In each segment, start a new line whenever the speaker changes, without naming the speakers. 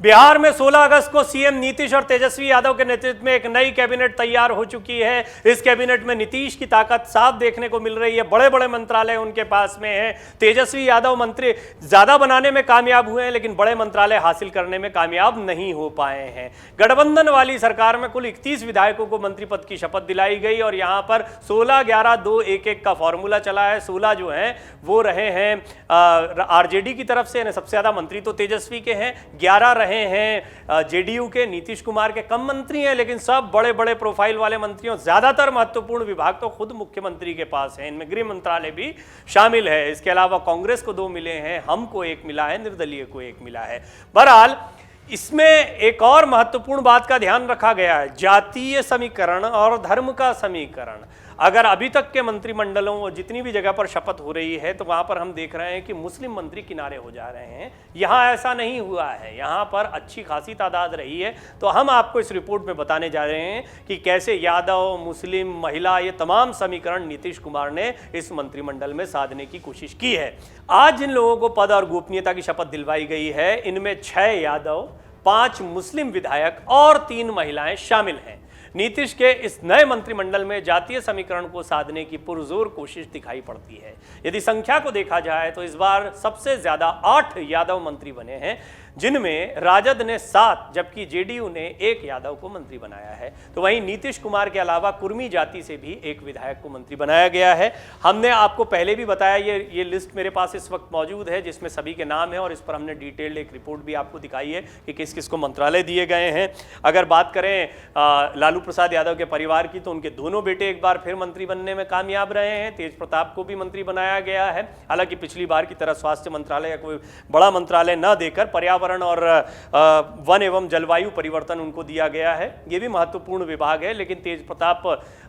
बिहार में 16 अगस्त को सीएम नीतीश और तेजस्वी यादव के नेतृत्व में एक नई कैबिनेट तैयार हो चुकी है। इस कैबिनेट में नीतीश की ताकत साफ देखने को मिल रही है। बड़े बड़े मंत्रालय उनके पास में है। तेजस्वी यादव मंत्री ज्यादा बनाने में कामयाब हुए हैं, लेकिन बड़े मंत्रालय हासिल करने में कामयाब नहीं हो पाए हैं। गठबंधन वाली सरकार में कुल 31 विधायकों को मंत्री पद की शपथ दिलाई गई और यहां पर 16-11-2-1-1 का फॉर्मूला चला है। 16 जो है वो रहे हैं आरजेडी की तरफ से, सबसे ज्यादा मंत्री तो तेजस्वी के हैं। 11 रहे हैं जेडीयू के, नीतीश कुमार के कम मंत्री हैं, लेकिन सब बड़े बड़े प्रोफाइल वाले मंत्रियों। ज्यादातर महत्वपूर्ण विभाग तो खुद मुख्यमंत्री के पास है, इनमें गृह मंत्रालय भी शामिल है। इसके अलावा कांग्रेस को 2 मिले हैं, हमको 1 मिला है, निर्दलीय को 1 मिला है। बहरहाल इसमें एक और महत्वपूर्ण बात का ध्यान रखा गया है, जातीय समीकरण और धर्म का समीकरण। अगर अभी तक के मंत्रिमंडलों और जितनी भी जगह पर शपथ हो रही है तो वहां पर हम देख रहे हैं कि मुस्लिम मंत्री किनारे हो जा रहे हैं। यहां ऐसा नहीं हुआ है, यहां पर अच्छी खासी तादाद रही है। तो हम आपको इस रिपोर्ट में बताने जा रहे हैं कि कैसे यादव, मुस्लिम, महिला, ये तमाम समीकरण नीतीश कुमार ने इस मंत्रिमंडल में साधने की कोशिश की है। आज जिन लोगों को पद और गोपनीयता की शपथ दिलवाई गई है, इनमें 6 यादव, 5 मुस्लिम विधायक और 3 महिलाएं शामिल हैं। नीतीश के इस नए मंत्रिमंडल में जातीय समीकरण को साधने की पुरजोर कोशिश दिखाई पड़ती है। यदि संख्या को देखा जाए तो इस बार सबसे ज्यादा 8 यादव मंत्री बने हैं, जिनमें राजद ने 7 जबकि जेडीयू ने 1 यादव को मंत्री बनाया है। तो वहीं नीतीश कुमार के अलावा कुर्मी जाति से भी 1 विधायक को मंत्री बनाया गया है। हमने आपको पहले भी बताया, ये लिस्ट मेरे पास इस वक्त मौजूद है जिसमें सभी के नाम है और इस पर हमने डिटेल्ड एक रिपोर्ट भी आपको दिखाई है कि किस किस को मंत्रालय दिए गए हैं। अगर बात करें लालू प्रसाद यादव के परिवार की, तो उनके दोनों बेटे एक बार फिर मंत्री बनने में कामयाब रहे हैं। तेज प्रताप को भी मंत्री बनाया गया है। हालांकि पिछली बार की तरह स्वास्थ्य मंत्रालय या कोई बड़ा मंत्रालय न देकर पर्यावरण और वन एवं जलवायु परिवर्तन उनको दिया गया है। यह भी महत्वपूर्ण विभाग है, लेकिन तेज प्रताप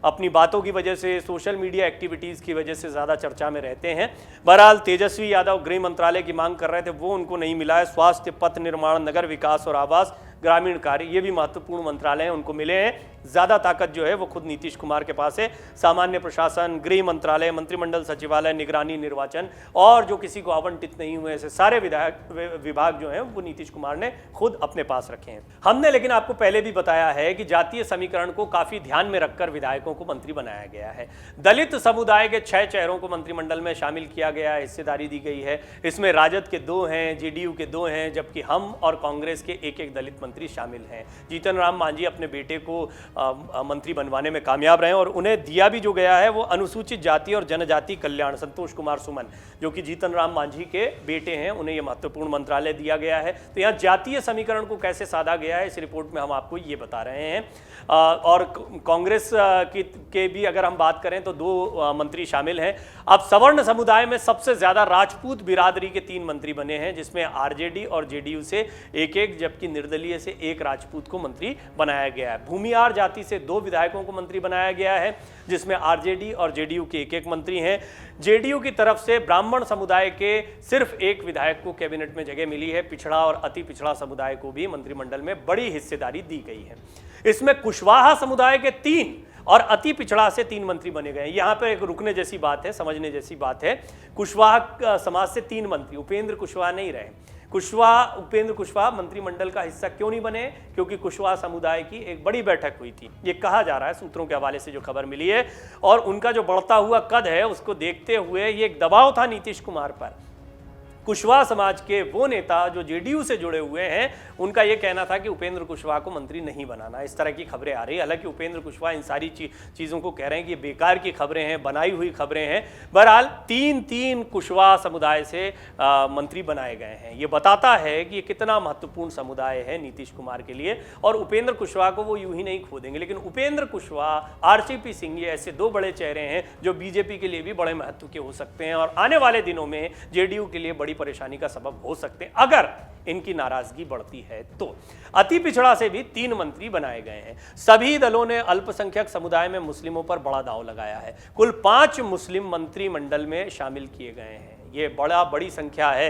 अपनी बातों की वजह से, सोशल मीडिया एक्टिविटीज की वजह से ज्यादा चर्चा में रहते हैं। बहरहाल तेजस्वी यादव गृह मंत्रालय की मांग कर रहे थे, वो उनको नहीं मिला है। स्वास्थ्य, पथ निर्माण, नगर विकास और आवास, ग्रामीण कार्य, ये भी महत्वपूर्ण मंत्रालय हैं, उनको मिले हैं। ज्यादा ताकत जो है वो खुद नीतीश कुमार के पास है। सामान्य प्रशासन, गृह मंत्रालय, मंत्रिमंडल सचिवालय, निगरानी, निर्वाचन और जो किसी को आवंटित नहीं हुए, ऐसे सारे विभाग जो हैं वो नीतीश कुमार ने खुद अपने पास रखे हैं। हमने लेकिन आपको पहले भी बताया है कि जातीय समीकरण को काफी ध्यान में रखकर विधायकों को मंत्री बनाया गया है। दलित समुदाय के 6 चेहरों को मंत्रिमंडल में शामिल किया गया है, हिस्सेदारी दी गई है। इसमें राजद के 2 हैं, जेडीयू के 2 हैं, जबकि हम और कांग्रेस के 1-1 दलित मंत्री शामिल हैं। जीतन राम मांझी अपने बेटे को मंत्री बनवाने में कामयाब रहे और उन्हें दिया भी जो गया है वो अनुसूचित जाति और जनजाति कल्याण, संतोष कुमार सुमन, जो कि जीतन राम मांझी के बेटे हैं, उन्हें यह महत्वपूर्ण मंत्रालय दिया गया है। तो यहाँ जातीय समीकरण को कैसे साधा गया है, इस रिपोर्ट में हम आपको ये बता रहे हैं। और कांग्रेस के भी अगर हम बात करें तो 2 मंत्री शामिल हैं। अब सवर्ण समुदाय में सबसे ज्यादा राजपूत बिरादरी के 3 मंत्री बने हैं, जिसमें आरजेडी और जेडीयू से 1-1 जबकि निर्दलीय से 1 राजपूत को मंत्री बनाया गया है। भूमिहार जाति से 2 विधायकों को मंत्री बनाया गया है, जिसमें आरजेडी और जेडीयू के 1-1 मंत्री हैं। जेडीयू की तरफ से ब्राह्मण समुदाय के सिर्फ 1 विधायक को कैबिनेट में जगह मिली है। पिछड़ा और अति पिछड़ा समुदाय को भी मंत्रिमंडल में बड़ी हिस्सेदारी दी गई है। इसमें कुशवाहा समुदाय के 3 और अति पिछड़ा से 3 मंत्री बने गए। यहां पर एक रुकने जैसी बात है, समझने जैसी बात है। कुशवाहा समाज से 3 मंत्री, उपेंद्र कुशवाहा नहीं रहे। उपेंद्र कुशवाहा मंत्रिमंडल का हिस्सा क्यों नहीं बने? क्योंकि कुशवाहा समुदाय की एक बड़ी बैठक हुई थी, ये कहा जा रहा है सूत्रों के हवाले से जो खबर मिली है, और उनका जो बढ़ता हुआ कद है उसको देखते हुए ये एक दबाव था नीतीश कुमार पर। कुशवाहा समाज के वो नेता जो जेडीयू से जुड़े हुए हैं, उनका यह कहना था कि उपेंद्र कुशवाहा को मंत्री नहीं बनाना। इस तरह की खबरें आ रही है। हालांकि उपेंद्र कुशवाहा इन सारी चीज़ों को कह रहे हैं कि ये बेकार की खबरें हैं, बनाई हुई खबरें हैं। बहरहाल 3 कुशवाहा समुदाय से मंत्री बनाए गए हैं। ये बताता है कि ये कितना महत्वपूर्ण समुदाय है नीतीश कुमार के लिए, और उपेंद्र कुशवाहा को वो यूं ही नहीं खो देंगे। लेकिन उपेंद्र कुशवाहा, आरसीपी सिंह, ये ऐसे 2 बड़े चेहरे हैं जो बीजेपी के लिए भी बड़े महत्व के हो सकते हैं और आने वाले दिनों में जेडीयू के लिए बड़ी परेशानी का सबब हो सकते हैं अगर इनकी नाराजगी बढ़ती है तो। अति पिछड़ा से भी 3 मंत्री बनाए गए हैं। सभी दलों ने अल्पसंख्यक समुदाय में मुस्लिमों पर बड़ा दांव लगाया है। कुल 5 मुस्लिम मंत्रिमंडल में शामिल किए गए हैं। ये बड़ी संख्या है।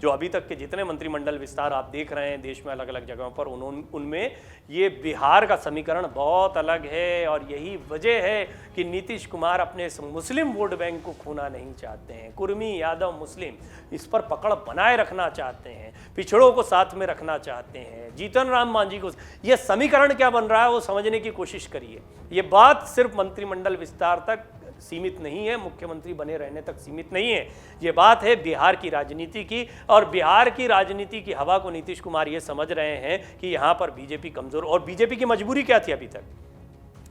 जो अभी तक के जितने मंत्रिमंडल विस्तार आप देख रहे हैं देश में अलग अलग जगहों पर, उनमें ये बिहार का समीकरण बहुत अलग है। और यही वजह है कि नीतीश कुमार अपने इस मुस्लिम वोट बैंक को खोना नहीं चाहते हैं। कुर्मी, यादव, मुस्लिम, इस पर पकड़ बनाए रखना चाहते हैं, पिछड़ों को साथ में रखना चाहते हैं, जीतन राम मांझी को। यह समीकरण क्या बन रहा है वो समझने की कोशिश करिए। ये बात सिर्फ मंत्रिमंडल विस्तार तक सीमित नहीं है, मुख्यमंत्री बने रहने तक सीमित नहीं है। ये बात है बिहार की राजनीति की, और बिहार की राजनीति की हवा को नीतीश कुमार ये समझ रहे हैं कि यहाँ पर बीजेपी कमजोर। और बीजेपी की मजबूरी क्या थी अभी तक?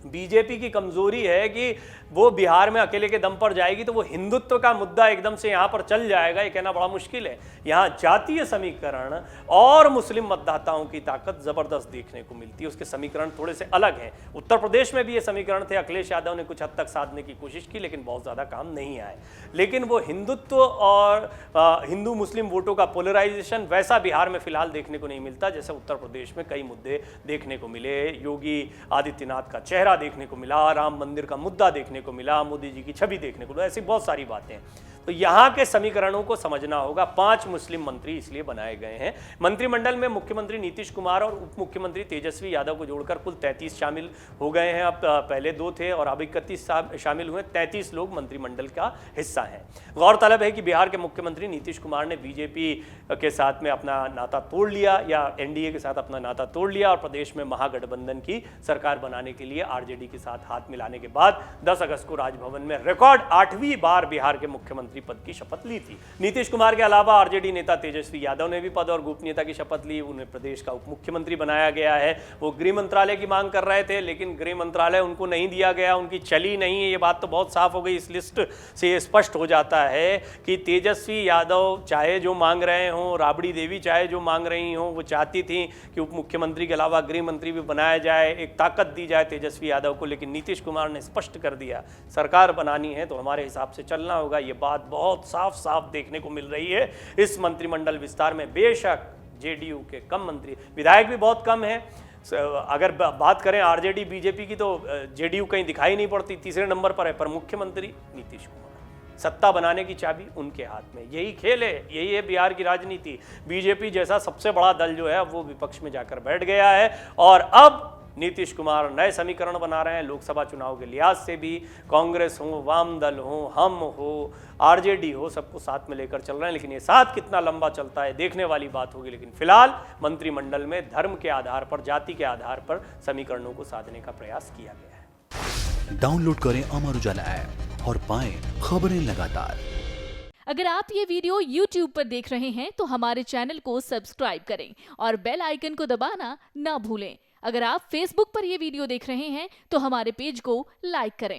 बीजेपी की कमजोरी है कि वो बिहार में अकेले के दम पर जाएगी तो वो हिंदुत्व का मुद्दा एकदम से यहाँ पर चल जाएगा, ये कहना बड़ा मुश्किल है। यहाँ जातीय समीकरण और मुस्लिम मतदाताओं की ताकत जबरदस्त देखने को मिलती है, उसके समीकरण थोड़े से अलग हैं। उत्तर प्रदेश में भी ये समीकरण थे, अखिलेश यादव ने कुछ हद तक साधने की कोशिश की लेकिन बहुत ज़्यादा काम नहीं आए। लेकिन वो हिंदुत्व और हिंदू मुस्लिम वोटों का पोलराइजेशन वैसा बिहार में फिलहाल देखने को नहीं मिलता जैसे उत्तर प्रदेश में कई मुद्दे देखने को मिले। योगी आदित्यनाथ का चेहरा देखने को मिला, राम मंदिर का मुद्दा देखने को मिला, मोदी जी की छवि देखने को मिला, ऐसी बहुत सारी बातें हैं। तो यहाँ के समीकरणों को समझना होगा। 5 मुस्लिम मंत्री इसलिए बनाए गए हैं। मंत्रिमंडल में मुख्यमंत्री नीतीश कुमार और उप मुख्यमंत्री तेजस्वी यादव को जोड़कर कुल 33 शामिल हो गए हैं। अब पहले 2 थे और अब 31 शामिल हुए। 33 लोग मंत्रिमंडल का हिस्सा हैं। गौरतलब है कि बिहार के मुख्यमंत्री नीतीश कुमार ने बीजेपी के साथ में अपना नाता तोड़ लिया, या एनडीए के साथ अपना नाता तोड़ लिया, और प्रदेश में महागठबंधन की सरकार बनाने के लिए आरजेडी के साथ हाथ मिलाने के बाद 10 अगस्त को राजभवन में रिकॉर्ड 8वीं बार बिहार के मुख्यमंत्री पद की शपथ ली थी। नीतीश कुमार के अलावा आरजेडी नेता तेजस्वी यादव ने भी पद और गोपनीयता की शपथ ली। उन्हें प्रदेश का उप मुख्यमंत्री बनाया गया है। वो गृह मंत्रालय की मांग कर रहे थे लेकिन गृह मंत्रालय उनको नहीं दिया गया, उनकी चली नहीं है। ये बात तो बहुत साफ हो गई। इस लिस्ट से स्पष्ट हो जाता है कि तेजस्वी यादव चाहे जो मांग रहे हों, राबड़ी देवी चाहे जो मांग रही हों, वो चाहती थी कि उप मुख्यमंत्री के अलावा गृह मंत्री भी बनाया जाए, एक ताकत दी जाए तेजस्वी यादव को। लेकिन नीतीश कुमार ने स्पष्ट कर दिया सरकार बनानी है तो हमारे हिसाब से चलना होगा। ये बात बहुत साफ साफ देखने को मिल रही है इस मंत्रिमंडल विस्तार में। बेशक जेडीयू के कम मंत्री, विधायक भी बहुत कम है। अगर बात करें आरजेडी बीजेपी की तो जेडीयू कहीं दिखाई नहीं पड़ती, तीसरे नंबर पर है। पर मुख्यमंत्री नीतीश कुमार, सत्ता बनाने की चाबी उनके हाथ में। यही खेल है, यही है बिहार की राजनीति। बीजेपी जैसा सबसे बड़ा दल जो है वो विपक्ष में जाकर बैठ गया है, और अब नीतीश कुमार नए समीकरण बना रहे हैं। लोकसभा चुनाव के लिहाज से भी कांग्रेस हो, वाम दल हो, हम हो, आरजेडी हो, सबको साथ में लेकर चल रहे हैं। लेकिन ये साथ कितना लंबा चलता है देखने वाली बात होगी। लेकिन फिलहाल मंत्रिमंडल में धर्म के आधार पर, जाति के आधार पर समीकरणों को साधने का प्रयास किया गया है।
डाउनलोड करें अमर उजाला ऐप और पाएं खबरें लगातार।
अगर आप ये वीडियो YouTube पर देख रहे हैं तो हमारे चैनल को सब्सक्राइब करें और बेल आइकन को दबाना ना भूलें। अगर आप Facebook पर ये वीडियो देख रहे हैं तो हमारे पेज को लाइक करें।